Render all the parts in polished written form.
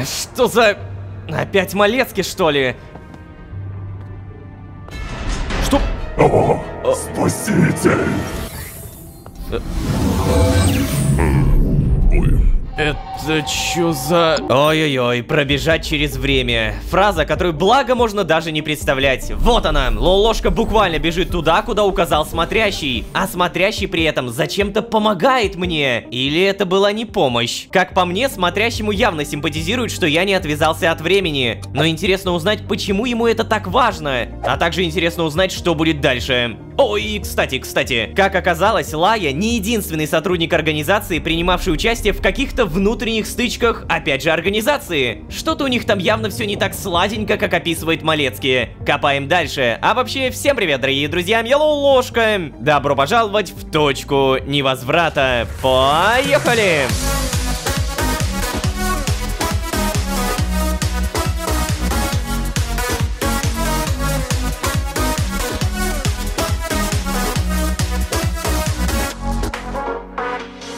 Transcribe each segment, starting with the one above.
Что за... Опять Малецкий, что ли? Что? О, спаситель! Ой. Это чё за... Ой-ой-ой, пробежать через время. Фраза, которую благо можно даже не представлять. Вот она, Лолошка буквально бежит туда, куда указал смотрящий. А смотрящий при этом зачем-то помогает мне. Или это была не помощь? Как по мне, смотрящему явно симпатизирует, что я не отвязался от времени. Но интересно узнать, почему ему это так важно. А также интересно узнать, что будет дальше. Ой, и кстати, как оказалось, Лая не единственный сотрудник организации, принимавший участие в каких-то внутренних стычках, опять же, организации. Что-то у них там явно все не так сладенько, как описывает Малецкий. Копаем дальше. А вообще, всем привет, дорогие друзья, я Лолошка. Добро пожаловать в точку невозврата. Поехали!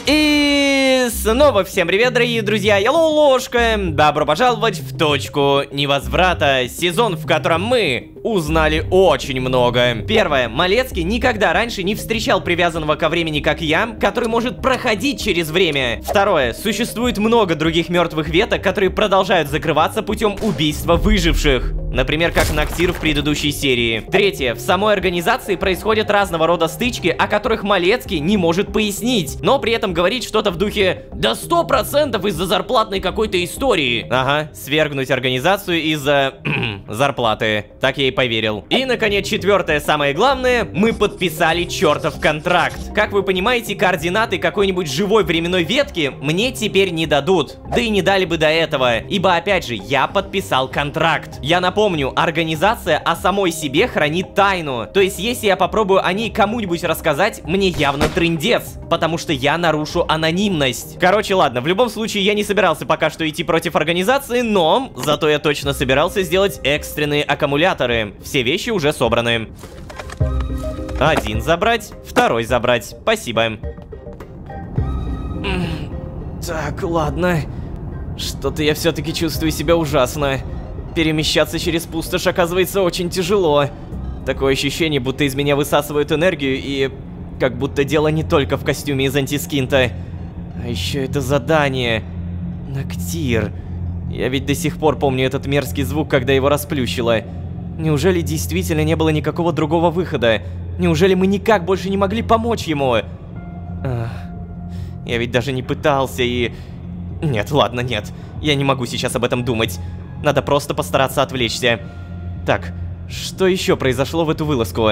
И снова всем привет, дорогие друзья, я Лолошка. Добро пожаловать в точку невозврата, сезон, в котором мы узнали очень много. Первое. Малецкий никогда раньше не встречал привязанного ко времени, как я, который может проходить через время. Второе. Существует много других мертвых веток, которые продолжают закрываться путем убийства выживших. Например, как Ноктир в предыдущей серии. Третье. В самой организации происходят разного рода стычки, о которых Малецкий не может пояснить, но при этом говорит что-то в духе «Да 100% из-за зарплатной какой-то истории». Ага, свергнуть организацию из-за зарплаты. Так я и поверил. И, наконец, четвертое, самое главное, мы подписали чертов контракт. Как вы понимаете, координаты какой-нибудь живой временной ветки мне теперь не дадут. Да и не дали бы до этого, ибо, опять же, я подписал контракт. Я напомню, организация о самой себе хранит тайну. То есть, если я попробую о ней кому-нибудь рассказать, мне явно трындец, потому что я нарушу анонимность. Короче, ладно, в любом случае, я не собирался пока что идти против организации, но зато я точно собирался сделать экстренные аккумуляторы. Все вещи уже собраны. Один забрать, второй забрать. Спасибо. Так, ладно. Что-то я все-таки чувствую себя ужасно. Перемещаться через пустошь оказывается очень тяжело. Такое ощущение, будто из меня высасывают энергию, и как будто дело не только в костюме из антискинта. А еще это задание. Ноктир. Я ведь до сих пор помню этот мерзкий звук, когда его расплющило. Неужели действительно не было никакого другого выхода? Неужели мы никак больше не могли помочь ему? Я ведь даже не пытался и... Нет, ладно, нет. Я не могу сейчас об этом думать. Надо просто постараться отвлечься. Так, что еще произошло в эту вылазку?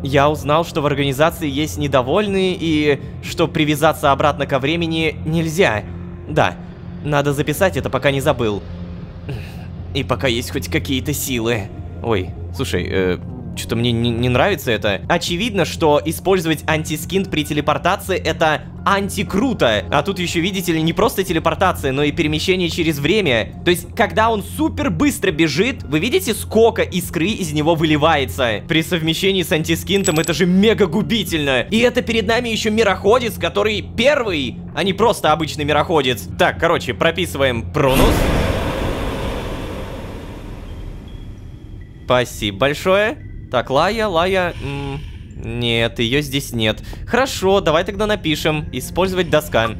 Я узнал, что в организации есть недовольные и что привязаться обратно ко времени нельзя. Да, надо записать это, пока не забыл. И пока есть хоть какие-то силы. Ой, слушай, что-то мне не нравится это. Очевидно, что использовать антискинт при телепортации это антикруто. А тут еще, видите ли, не просто телепортация, но и перемещение через время. То есть, когда он супер быстро бежит, вы видите, сколько искры из него выливается. При совмещении с антискинтом это же мега губительно. И это перед нами еще мироходец, который первый, а не просто обычный мироходец. Так, короче, прописываем Прунус. Спасибо большое. Так, Лая... Нет, ее здесь нет. Хорошо, давай тогда напишем. Использовать доска.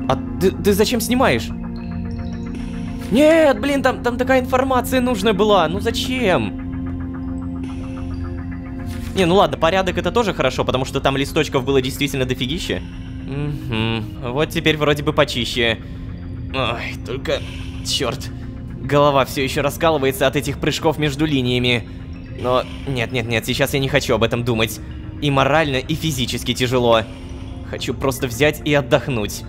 А ты зачем снимаешь? Нет, блин, там такая информация нужная была. Ну зачем? Не, ну ладно, порядок это тоже хорошо, потому что там листочков было действительно дофигища. Угу. Вот теперь вроде бы почище. Ой, только... Черт. Голова все еще раскалывается от этих прыжков между линиями. Но... Нет, сейчас я не хочу об этом думать. И морально, и физически тяжело. Хочу просто взять и отдохнуть.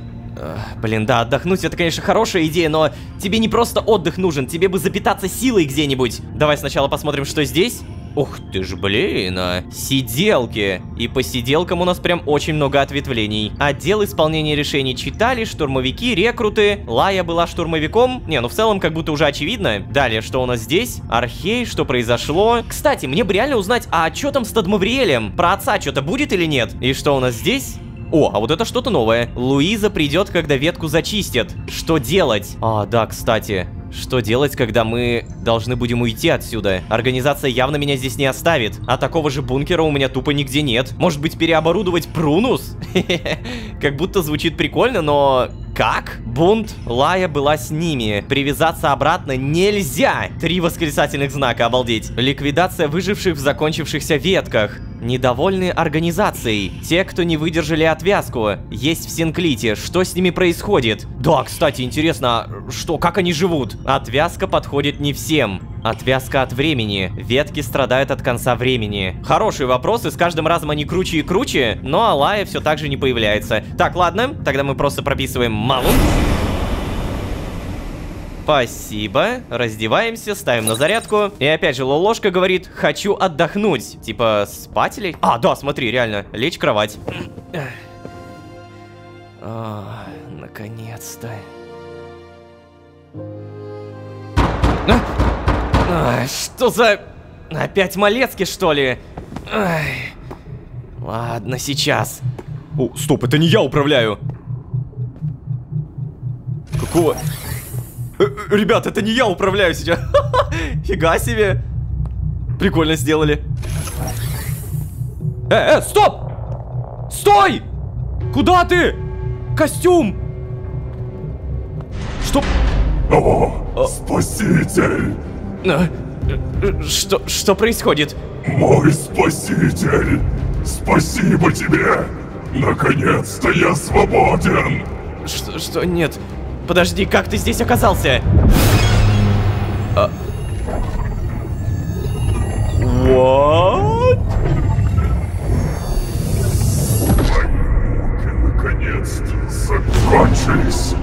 Блин, да, отдохнуть это, конечно, хорошая идея, но тебе не просто отдых нужен, тебе бы запитаться силой где-нибудь. Давай сначала посмотрим, что здесь. Ух ты ж, блин, сиделки. И по сиделкам у нас прям очень много ответвлений. Отдел исполнения решений читали, штурмовики, рекруты. Лая была штурмовиком. Не, ну в целом как будто уже очевидно. Далее, что у нас здесь? Архей, что произошло? Кстати, мне бы реально узнать, а что там с Тадмавриэлем? Про отца что-то будет или нет? И что у нас здесь? О, а вот это что-то новое. Луиза придет, когда ветку зачистят. Что делать? А, да, кстати. Что делать, когда мы должны будем уйти отсюда? Организация явно меня здесь не оставит. А такого же бункера у меня тупо нигде нет. Может быть, переоборудовать Прунус? Как будто звучит прикольно, но... Как? Бунт, Лая была с ними. Привязаться обратно нельзя. 3 восклицательных знака, обалдеть. Ликвидация выживших в закончившихся ветках. Недовольны организацией. Те, кто не выдержали отвязку. Есть в Синклите. Что с ними происходит? Да, кстати, интересно, что, как они живут? Отвязка подходит не всем. Отвязка от времени. Ветки страдают от конца времени. Хороший вопрос, и с каждым разом они круче и круче, но Алая все так же не появляется. Так, ладно, тогда мы просто прописываем Малу. Спасибо. Раздеваемся, ставим на зарядку. И опять же, Лолошка говорит, хочу отдохнуть. Типа, спать или... А, да, смотри, реально, лечь в кровать. Наконец-то. Что за... Опять Малецкий, что ли? Ай. Ладно, сейчас. О, стоп, это не я управляю. Какого... Ребят, это не я управляю сейчас. Фига себе. Прикольно сделали. Стоп! Стой! Куда ты? Костюм! Что? О, спаситель! Что происходит? Мой спаситель! Спасибо тебе! Наконец-то я свободен! Что? Нет. Подожди, как ты здесь оказался? What? Наконец-то закончились!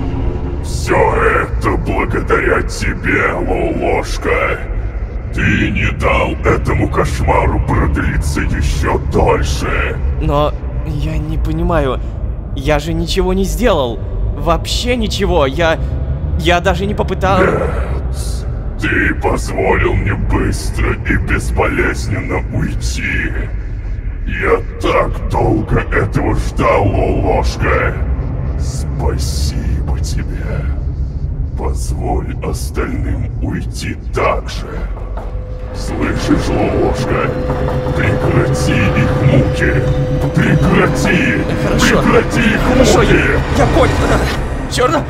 Все это благодаря тебе, Лолошка! Ты не дал этому кошмару продлиться еще дольше! Но я не понимаю, я же ничего не сделал. Вообще ничего, я даже не попытался... Нет, ты позволил мне быстро и безболезненно уйти. Я так долго этого ждал, Лолошка. Спасибо тебе. Позволь остальным уйти так же. Слышишь, Лолошка? Прекрати их муки! Прекрати! Хорошо. Прекрати их Хорошо, муки! я понял. Черт!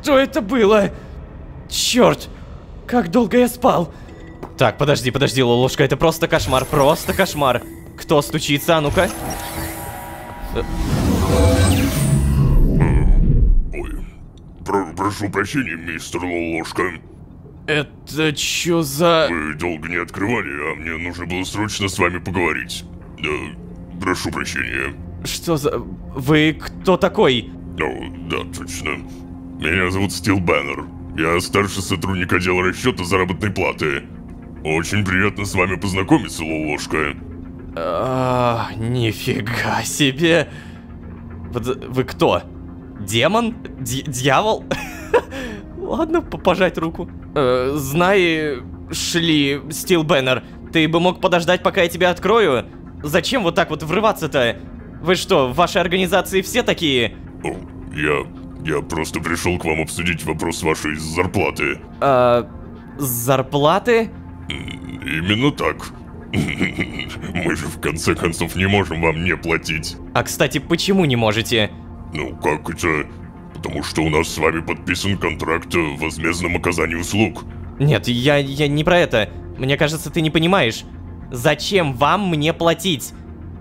Что это было? Черт! Как долго я спал? Так, подожди, Лолошка, это просто кошмар, просто кошмар. Кто стучится, а ну-ка? Прошу прощения, мистер Лолошка. Это чё за... Вы долго не открывали, а мне нужно было срочно с вами поговорить. Прошу прощения. Что за... Вы кто такой? Ну, да, точно. Меня зовут Стил Бэннер. Я старший сотрудник отдела расчета заработной платы. Очень приятно с вами познакомиться, Лолошка. Нифига себе. Вы кто? Демон? Дьявол? Ладно, пожать руку. Шли, Стил Бэннер, ты бы мог подождать, пока я тебя открою? Зачем вот так вот врываться-то? Вы что, в вашей организации все такие? О, я просто пришел к вам обсудить вопрос вашей зарплаты. Зарплаты? Именно так. Мы же в конце концов не можем вам не платить. А, кстати, почему не можете? Ну, как это? Потому что у нас с вами подписан контракт о возмездном оказании услуг. Нет, я не про это. Мне кажется, ты не понимаешь. Зачем вам мне платить?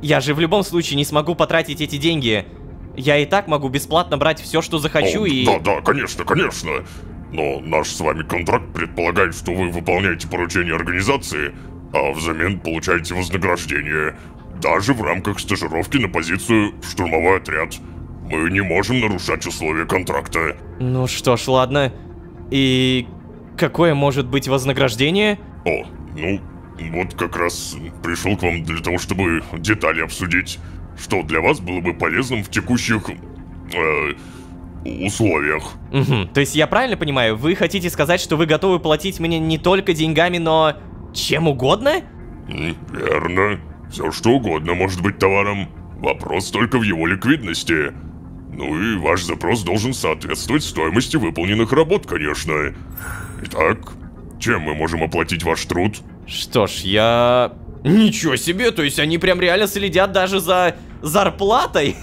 Я же в любом случае не смогу потратить эти деньги. Я и так могу бесплатно брать все, что захочу, и... Да, конечно. Но наш с вами контракт предполагает, что вы выполняете поручения организации, а взамен получаете вознаграждение. Даже в рамках стажировки на позицию в штурмовой отряд. Мы не можем нарушать условия контракта. Ну что ж, ладно. И какое может быть вознаграждение? О, ну, вот как раз пришел к вам для того, чтобы детали обсудить, что для вас было бы полезным в текущих условиях. Угу. То есть я правильно понимаю, вы хотите сказать, что вы готовы платить мне не только деньгами, но чем угодно? Верно. Все что угодно может быть товаром. Вопрос только в его ликвидности. Ну и ваш запрос должен соответствовать стоимости выполненных работ, конечно. Итак, чем мы можем оплатить ваш труд? Что ж, я... Ничего себе, то есть они прям реально следят даже за зарплатой?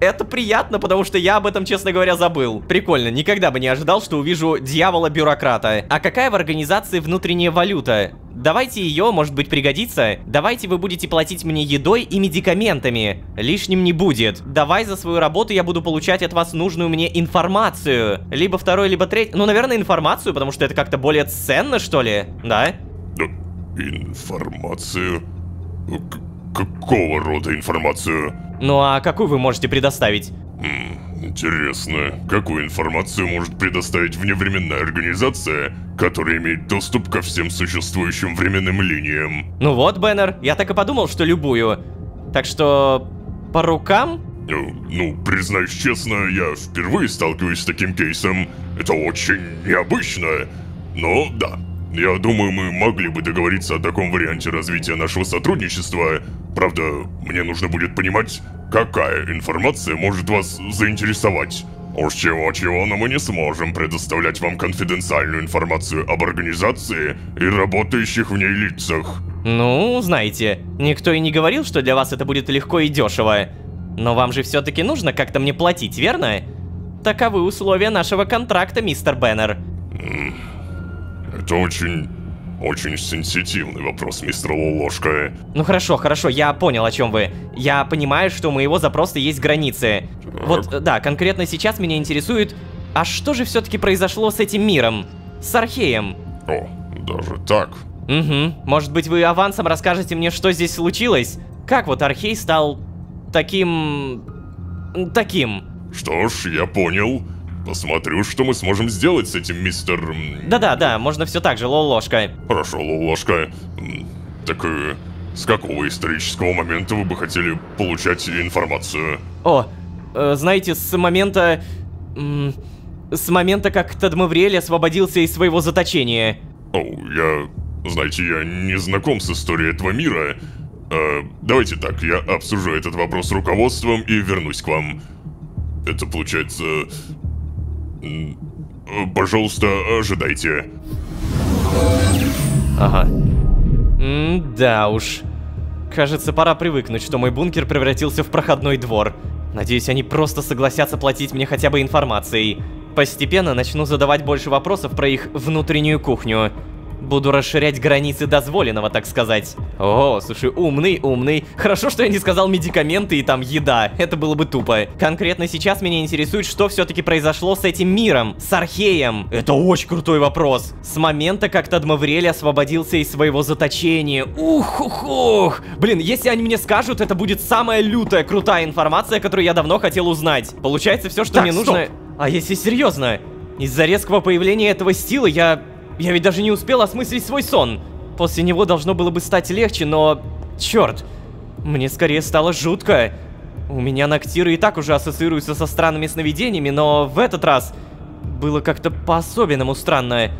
Это приятно, потому что я об этом, честно говоря, забыл. Прикольно, никогда бы не ожидал, что увижу дьявола-бюрократа. А какая в организации внутренняя валюта? Давайте ее, может быть, пригодится. Давайте вы будете платить мне едой и медикаментами. Лишним не будет. Давай за свою работу я буду получать от вас нужную мне информацию. Либо второй, либо третий. Ну, наверное, информацию, потому что это как-то более ценно, что ли? Да? Информацию? Какого рода информацию? Ну а какую вы можете предоставить? Интересно, какую информацию может предоставить вневременная организация, которая имеет доступ ко всем существующим временным линиям? Ну вот, Бэннер, я так и подумал, что любую. Так что... по рукам? Ну, признаюсь честно, я впервые сталкиваюсь с таким кейсом. Это очень необычно. Но да, я думаю, мы могли бы договориться о таком варианте развития нашего сотрудничества. Правда, мне нужно будет понимать, какая информация может вас заинтересовать. Уж чего-чего, но мы не сможем предоставлять вам конфиденциальную информацию об организации и работающих в ней лицах. Ну, знаете, никто и не говорил, что для вас это будет легко и дешево. Но вам же все-таки нужно как-то мне платить, верно? Таковы условия нашего контракта, мистер Бэннер. Это очень сенситивный вопрос, мистер Лолошка. Ну хорошо, я понял, о чем вы. Я понимаю, что у моего запроса есть границы. Так. Вот, да, конкретно сейчас меня интересует, а что же все-таки произошло с этим миром? С Археем? О, даже так? Угу. Может быть, вы авансом расскажете мне, что здесь случилось? Как вот Архей стал таким... Что ж, я понял. Посмотрю, что мы сможем сделать с этим, мистер... Да-да-да, можно все так же, Лолошка. Хорошо, Лолошка. Так с какого исторического момента вы бы хотели получать информацию? О, знаете, с момента, как Тадмавриэль освободился из своего заточения. Знаете, я не знаком с историей этого мира. Давайте так, я обсужу этот вопрос с руководством и вернусь к вам. Это получается... Пожалуйста, ожидайте. Ага. Да уж. Кажется, пора привыкнуть, что мой бункер превратился в проходной двор. Надеюсь, они просто согласятся платить мне хотя бы информацией. Постепенно начну задавать больше вопросов про их внутреннюю кухню. Буду расширять границы дозволенного, так сказать. О, слушай, умный. Хорошо, что я не сказал медикаменты и там еда. Это было бы тупо. Конкретно сейчас меня интересует, что все-таки произошло с этим миром, с Археем. Это очень крутой вопрос. С момента, как Тадмавриэль освободился из своего заточения. Ух. Блин, если они мне скажут, это будет самая лютая, крутая информация, которую я давно хотел узнать. Получается, все, что так, мне нужно... А если серьезно? Из-за резкого появления этого стила я ведь даже не успел осмыслить свой сон. После него должно было бы стать легче, но... Черт, мне скорее стало жутко. У меня ноктиры и так уже ассоциируются со странными сновидениями, но в этот раз было как-то по-особенному странно.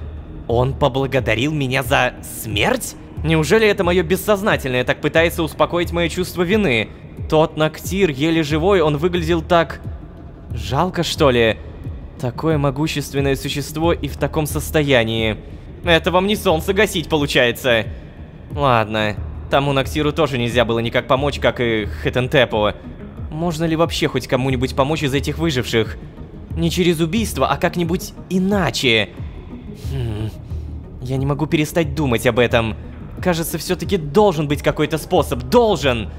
Он поблагодарил меня за смерть? Неужели это мое бессознательное так пытается успокоить мое чувство вины? Тот ноктир, еле живой, он выглядел так... жалко, что ли? Такое могущественное существо и в таком состоянии. Это вам не солнце гасить, получается. Ладно, тому Ноктиру тоже нельзя было никак помочь, как и Хетентепу. Можно ли вообще хоть кому-нибудь помочь из этих выживших? Не через убийство, а как-нибудь иначе. Я не могу перестать думать об этом. Кажется, все-таки должен быть какой-то способ, должен.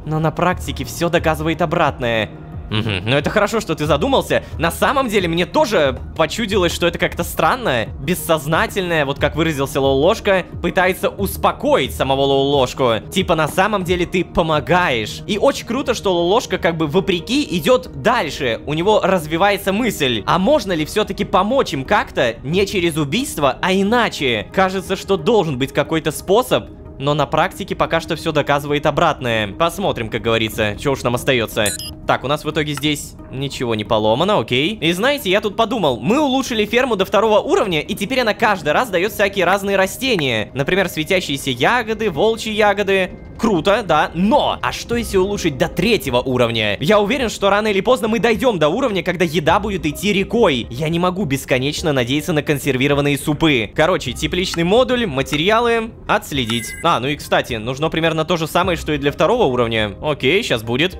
Но на практике все доказывает обратное. Ну это хорошо, что ты задумался. На самом деле мне тоже почудилось, что это как-то странно, бессознательное, вот как выразился Лолошка, пытается успокоить самого Лолошку. Типа на самом деле ты помогаешь. И очень круто, что Лолошка как бы вопреки идет дальше. У него развивается мысль. А можно ли все-таки помочь им как-то не через убийство, а иначе? Кажется, что должен быть какой-то способ. Но на практике пока что все доказывает обратное. Посмотрим, как говорится, что уж нам остается. Так, у нас в итоге здесь ничего не поломано, окей. И знаете, я тут подумал, мы улучшили ферму до 2 уровня, и теперь она каждый раз дает всякие разные растения. Например, светящиеся ягоды, волчьи ягоды. Круто, да, но а что если улучшить до 3 уровня? Я уверен, что рано или поздно мы дойдем до уровня, когда еда будет идти рекой. Я не могу бесконечно надеяться на консервированные супы. Короче, тепличный модуль, материалы, отследить. А, ну и кстати, нужно примерно то же самое, что и для 2 уровня. Окей, сейчас будет.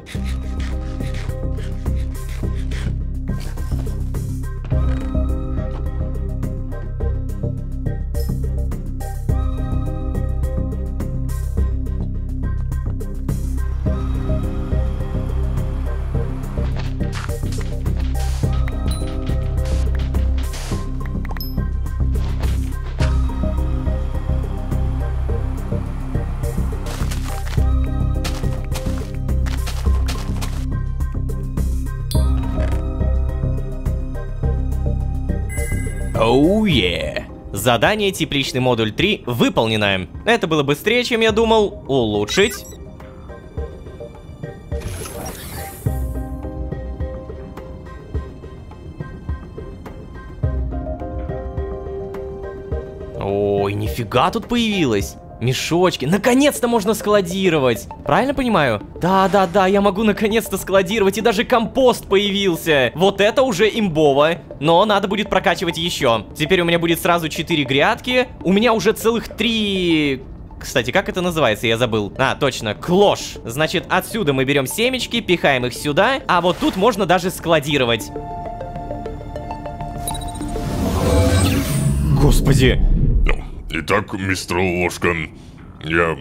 Оу, yeah. Задание тепличный модуль 3 выполнено. Это было быстрее, чем я думал. Улучшить. Ой, нифига тут появилось. Мешочки. Наконец-то можно складировать. Правильно понимаю? Да, я могу наконец-то складировать. И даже компост появился. Вот это уже имбово. Но надо будет прокачивать еще. Теперь у меня будет сразу 4 грядки. У меня уже целых 3... Кстати, как это называется? Я забыл. А, точно, клош. Значит, отсюда мы берем семечки, пихаем их сюда. А вот тут можно даже складировать. Господи. Итак, мистер Ложка, я,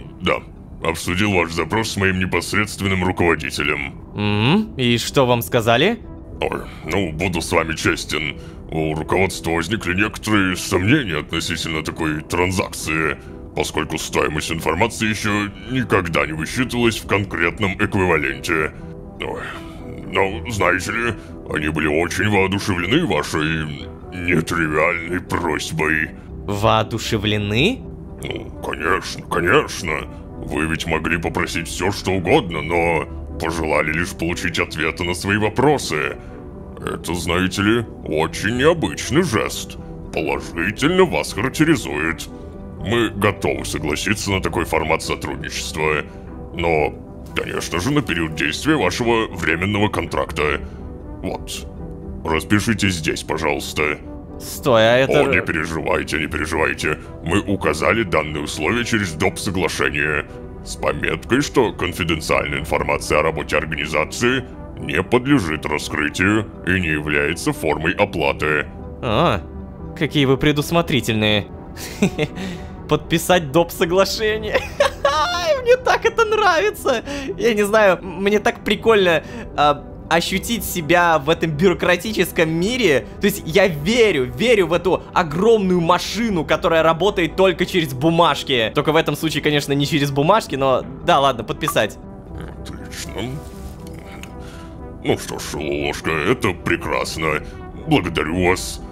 обсудил ваш запрос с моим непосредственным руководителем. И что вам сказали? Ой, ну, буду с вами честен. У руководства возникли некоторые сомнения относительно такой транзакции, поскольку стоимость информации еще никогда не высчитывалась в конкретном эквиваленте. Ой, но, знаете ли, они были очень воодушевлены вашей нетривиальной просьбой. Воодушевлены? Ну, конечно. Вы ведь могли попросить все, что угодно, но пожелали лишь получить ответы на свои вопросы. Это, знаете ли, очень необычный жест. Положительно вас характеризует. Мы готовы согласиться на такой формат сотрудничества. Но, конечно же, на период действия вашего временного контракта. Вот. Распишитесь здесь, пожалуйста. Стой, а это... О, не переживайте. Мы указали данные условия через доп. Соглашение. С пометкой, что конфиденциальная информация о работе организации не подлежит раскрытию и не является формой оплаты. А, какие вы предусмотрительные. Подписать доп. Соглашение. Мне так это нравится. Я не знаю, мне так прикольно... ощутить себя в этом бюрократическом мире. То есть я верю в эту огромную машину, которая работает только через бумажки. Только в этом случае, конечно, не через бумажки, но да, ладно, подписать. Отлично. Ну что ж, Ложка, это прекрасно. Благодарю вас.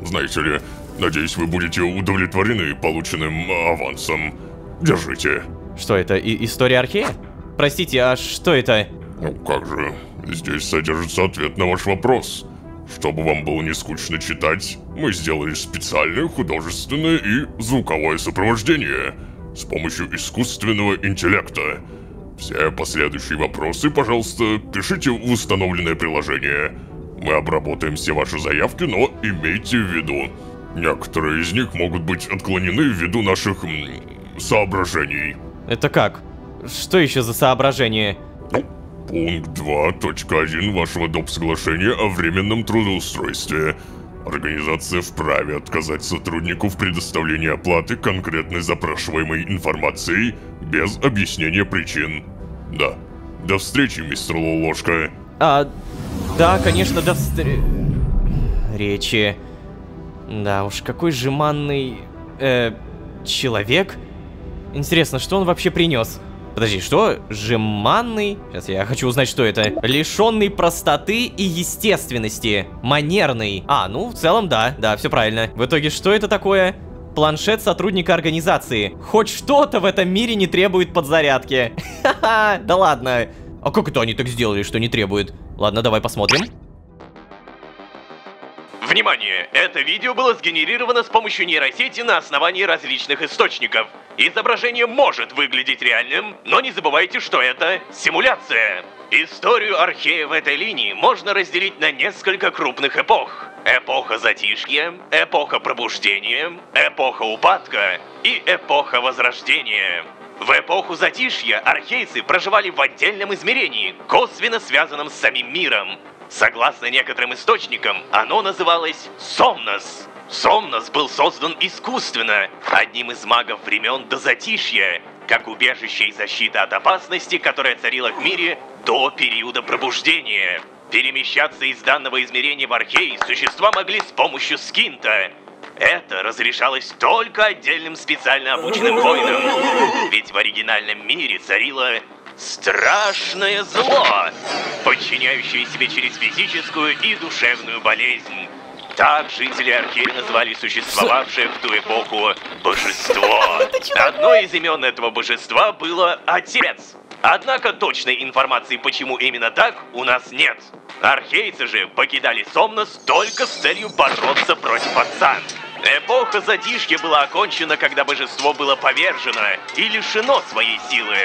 Знаете ли, надеюсь, вы будете удовлетворены полученным авансом. Держите. Что это, история Архея? Простите, а что это? Ну как же, здесь содержится ответ на ваш вопрос. Чтобы вам было не скучно читать, мы сделали специальное художественное и звуковое сопровождение с помощью искусственного интеллекта. Все последующие вопросы, пожалуйста, пишите в установленное приложение. Мы обработаем все ваши заявки, но имейте в виду, некоторые из них могут быть отклонены ввиду наших соображений. Это как? Что еще за соображения? Пункт 2.1 вашего доп. Соглашения о временном трудоустройстве. Организация вправе отказать сотруднику в предоставлении оплаты конкретной запрашиваемой информацией без объяснения причин. Да. До встречи, мистер Лолошка. Да, конечно, до встречи. Да уж, какой жеманный... человек. Интересно, что он вообще принес? Подожди, что? Жеманный? Сейчас я хочу узнать, что это. Лишенный простоты и естественности. Манерный. Ну, в целом, да, все правильно. В итоге, что это такое? Планшет сотрудника организации. Хоть что-то в этом мире не требует подзарядки. Ха-ха, да ладно. А как это они так сделали, что не требует? Ладно, давай посмотрим. Внимание! Это видео было сгенерировано с помощью нейросети на основании различных источников. Изображение может выглядеть реальным, но не забывайте, что это симуляция. Историю Архея в этой линии можно разделить на несколько крупных эпох. Эпоха Затишья, эпоха Пробуждения, эпоха Упадка и эпоха Возрождения. В эпоху Затишья архейцы проживали в отдельном измерении, косвенно связанном с самим миром. Согласно некоторым источникам, оно называлось Сомнос. Сомнос был создан искусственно, одним из магов времен до Затишья, как убежище и защита от опасности, которая царила в мире до периода Пробуждения. Перемещаться из данного измерения в Архей существа могли с помощью скинта. Это разрешалось только отдельным специально обученным воинам, ведь в оригинальном мире царило страшное зло, подчиняющее себе через физическую и душевную болезнь. Так жители Архея называли существовавшее в ту эпоху божество. Одно из имен этого божества было Отец. Однако точной информации, почему именно так, у нас нет. Архейцы же покидали Сомнос только с целью бороться против Отца. Эпоха Затишья была окончена, когда божество было повержено и лишено своей силы.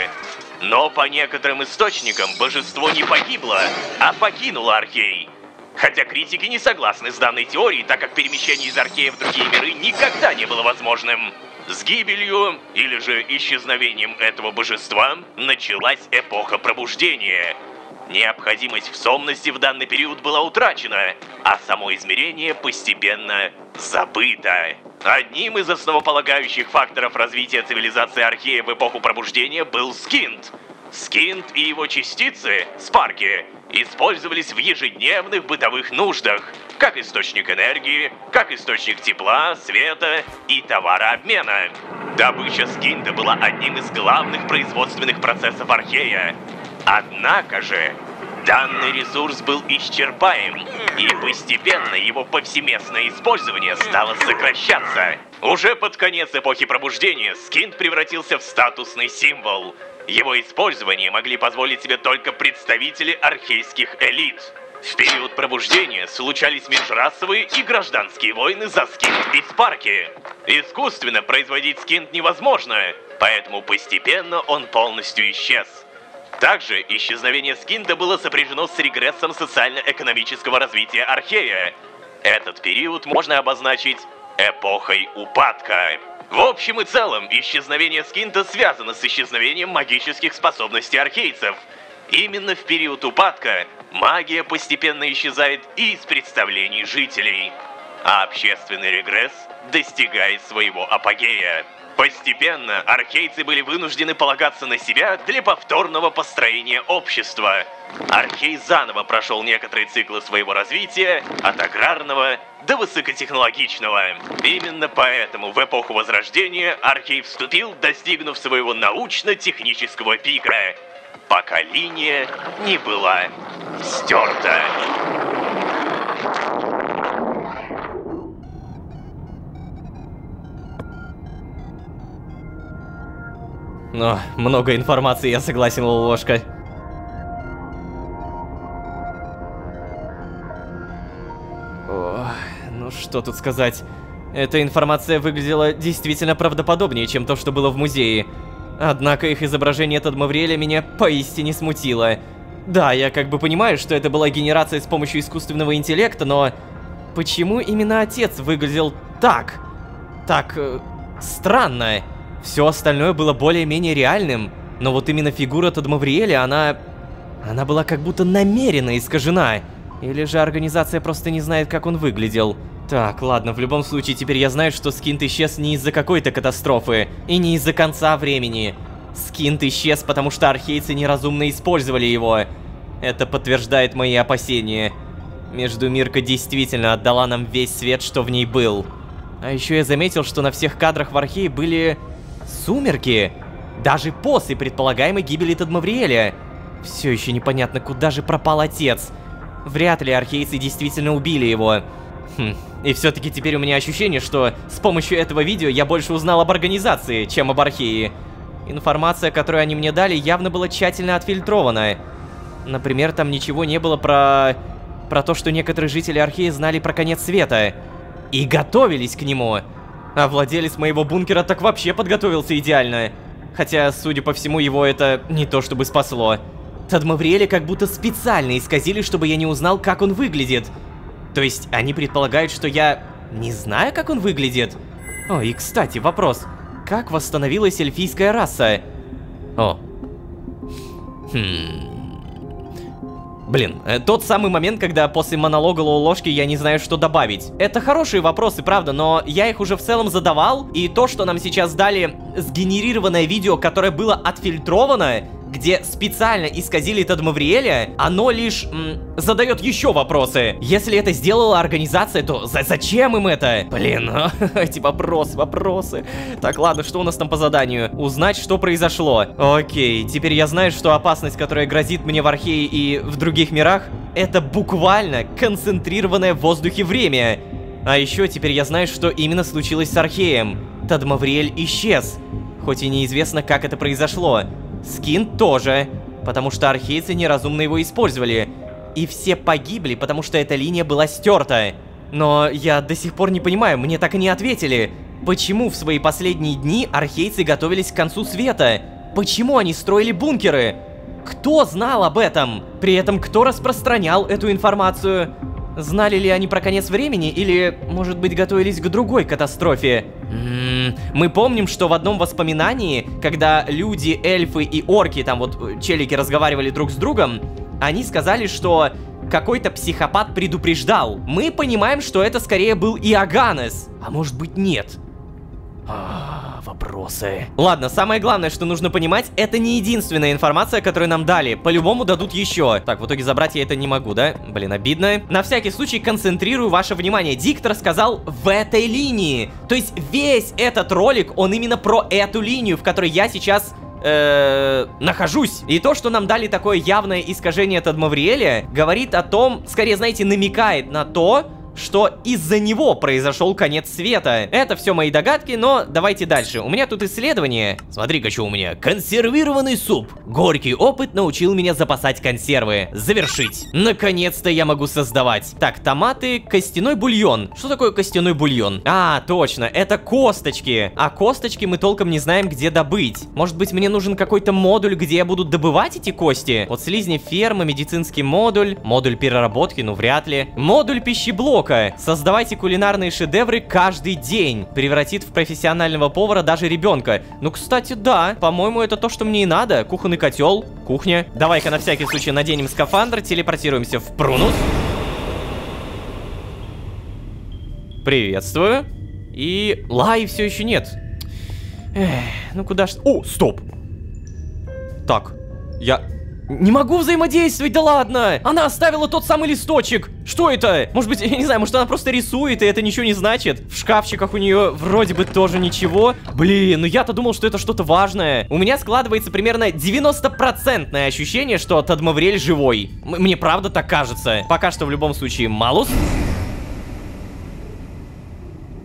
Но по некоторым источникам божество не погибло, а покинуло Архей. Хотя критики не согласны с данной теорией, так как перемещение из Архея в другие миры никогда не было возможным. С гибелью или же исчезновением этого божества началась эпоха Пробуждения. Необходимость в Сомносе в данный период была утрачена, а само измерение постепенно забыто. Одним из основополагающих факторов развития цивилизации Архея в эпоху Пробуждения был скинт. Скинт и его частицы, спарки, использовались в ежедневных бытовых нуждах, как источник энергии, как источник тепла, света и товарообмена. Добыча скинта была одним из главных производственных процессов Архея. Однако же, данный ресурс был исчерпаем, и постепенно его повсеместное использование стало сокращаться. Уже под конец эпохи Пробуждения скинт превратился в статусный символ. Его использование могли позволить себе только представители архейских элит. В период Пробуждения случались межрасовые и гражданские войны за скинт и спарки. Искусственно производить скинт невозможно, поэтому постепенно он полностью исчез. Также исчезновение скинта было сопряжено с регрессом социально-экономического развития Архея. Этот период можно обозначить эпохой упадка. В общем и целом, исчезновение скинта связано с исчезновением магических способностей архейцев. Именно в период упадка магия постепенно исчезает и из представлений жителей, а общественный регресс достигает своего апогея. Постепенно архейцы были вынуждены полагаться на себя для повторного построения общества. Архей заново прошел некоторые циклы своего развития, от аграрного до высокотехнологичного. Именно поэтому в эпоху Возрождения Архей вступил, достигнув своего научно-технического пика, пока линия не была стерта. Но много информации, я согласен, Лолошка. Ну что тут сказать. Эта информация выглядела действительно правдоподобнее, чем то, что было в музее. Однако их изображение Тадмавриэля меня поистине смутило. Да, я как бы понимаю, что это была генерация с помощью искусственного интеллекта, но... Почему именно отец выглядел так? Странно. Все остальное было более-менее реальным, но вот именно фигура Тадмавриэля, она была как будто намеренно искажена. Или же организация просто не знает, как он выглядел. Так, ладно, в любом случае теперь я знаю, что скинт исчез не из-за какой-то катастрофы, и не из-за конца времени. Скинт исчез, потому что архейцы неразумно использовали его. Это подтверждает мои опасения. Междумирка действительно отдала нам весь свет, что в ней был. А еще я заметил, что на всех кадрах в Архее были сумерки. Даже после предполагаемой гибели Тадмавриэля. Все еще непонятно, куда же пропал отец. Вряд ли архейцы действительно убили его. И все-таки теперь у меня ощущение, что с помощью этого видео я больше узнал об организации, чем об Архее. Информация, которую они мне дали, явно была тщательно отфильтрована. Например, там ничего не было про то, что некоторые жители Археи знали про конец света. И готовились к нему. А владелец моего бункера так вообще подготовился идеально. Хотя, судя по всему, его это не то чтобы спасло. Тадмавриэля как будто специально исказили, чтобы я не узнал, как он выглядит. То есть, они предполагают, что я не знаю, как он выглядит? О, и кстати, вопрос. Как восстановилась эльфийская раса? О. Блин, тот самый момент, когда после монолога Лолошки я не знаю, что добавить. Это хорошие вопросы, правда, но я их уже в целом задавал, и то, что нам сейчас дали сгенерированное видео, которое было отфильтровано, где специально исказили Тадмавриэля, оно лишь задает еще вопросы. Если это сделала организация, то зачем им это? Блин, эти вопросы. Так, ладно, что у нас там по заданию? Узнать, что произошло. Окей, теперь я знаю, что опасность, которая грозит мне в Архее и в других мирах, это буквально концентрированное в воздухе время. А еще теперь я знаю, что именно случилось с Археем. Тадмавриэль исчез. Хоть и неизвестно, как это произошло. Скин тоже, потому что архейцы неразумно его использовали. И все погибли, потому что эта линия была стерта. Но я до сих пор не понимаю, мне так и не ответили. Почему в свои последние дни архейцы готовились к концу света? Почему они строили бункеры? Кто знал об этом? При этом кто распространял эту информацию? Знали ли они про конец времени или, может быть, готовились к другой катастрофе? Мы помним, что в одном воспоминании, когда люди, эльфы и орки, там вот челики разговаривали друг с другом, они сказали, что какой-то психопат предупреждал. Мы понимаем, что это скорее был Иоганнес. А может быть, нет? Вопросы. Ладно, самое главное, что нужно понимать, это не единственная информация, которую нам дали. По-любому дадут еще. Так, в итоге забрать я это не могу, да? Блин, обидно. На всякий случай концентрирую ваше внимание. Диктор сказал в этой линии. То есть весь этот ролик, он именно про эту линию, в которой я сейчас нахожусь. И то, что нам дали такое явное искажение Тадмавриэля, говорит о том, скорее, знаете, намекает на то, что из-за него произошел конец света. Это все мои догадки, но давайте дальше. У меня тут исследование. Смотри-ка, что у меня. Консервированный суп. Горький опыт научил меня запасать консервы. Завершить. Наконец-то я могу создавать. Так, томаты, костяной бульон. Что такое костяной бульон? А, точно, это косточки. А косточки мы толком не знаем, где добыть. Может быть, мне нужен какой-то модуль, где я буду добывать эти кости? Вот слизни фермы, медицинский модуль, модуль переработки, ну вряд ли. Модуль пищеблока. Создавайте кулинарные шедевры каждый день. Превратит в профессионального повара даже ребенка. Ну, кстати, да. По-моему, это то, что мне и надо. Кухонный котел, кухня. Давай-ка на всякий случай наденем скафандр, телепортируемся в Прунус. Приветствую. И Лаи все еще нет. Ну куда ж... О, стоп. Так, я... не могу взаимодействовать, да ладно! Она оставила тот самый листочек! Что это? Может быть, я не знаю, может она просто рисует, и это ничего не значит? В шкафчиках у нее вроде бы тоже ничего. Блин, ну я-то думал, что это что-то важное. У меня складывается примерно 90% ощущение, что Тадмавриэль живой. Мне правда так кажется. Пока что в любом случае Малус.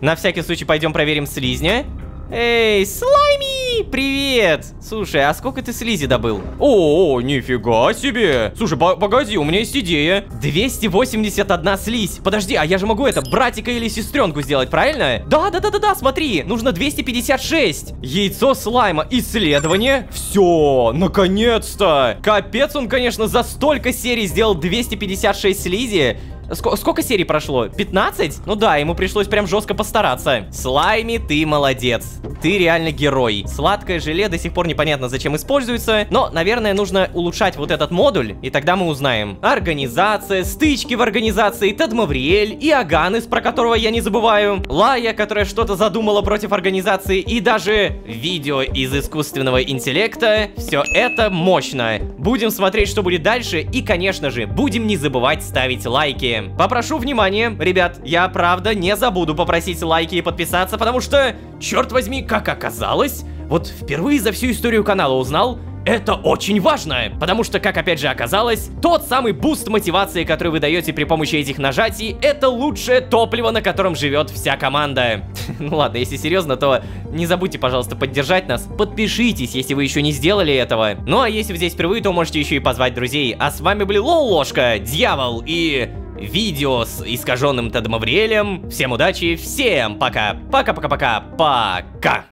На всякий случай пойдем проверим слизня. Эй, Слайми! Привет! Слушай, а сколько ты слизи добыл? О, нифига себе! Слушай, погоди, у меня есть идея. 281 слизь. Подожди, а я же могу это, братика или сестренку сделать, правильно? Да, смотри, нужно 256. Яйцо слайма. Исследование. Все, наконец-то! Капец, он, конечно, за столько серий сделал 256 слизи. Сколько серий прошло? 15? Ну да, ему пришлось прям жестко постараться. Слайми, ты молодец. Ты реально герой. Сладкое желе до сих пор непонятно, зачем используется. Но, наверное, нужно улучшать вот этот модуль, и тогда мы узнаем. Организация, стычки в организации, Тадмавриэль, Иоганнес, про которого я не забываю, Лая, которая что-то задумала против организации, и даже видео из искусственного интеллекта. Все это мощно. будем смотреть, что будет дальше, и, конечно же, будем не забывать ставить лайки. Попрошу внимания, ребят, я правда не забуду попросить лайки и подписаться, потому что, черт возьми, как оказалось, вот впервые за всю историю канала узнал, это очень важно, потому что, как опять же оказалось, тот самый буст мотивации, который вы даете при помощи этих нажатий, это лучшее топливо, на котором живет вся команда. Ну ладно, если серьезно, то не забудьте, пожалуйста, поддержать нас, подпишитесь, если вы еще не сделали этого. Ну а если вы здесь впервые, то можете еще и позвать друзей. А с вами были Лолошка, Дьявол и видео с искаженным Тедом Авриэлем. Всем удачи, всем пока, пока-пока-пока, пока.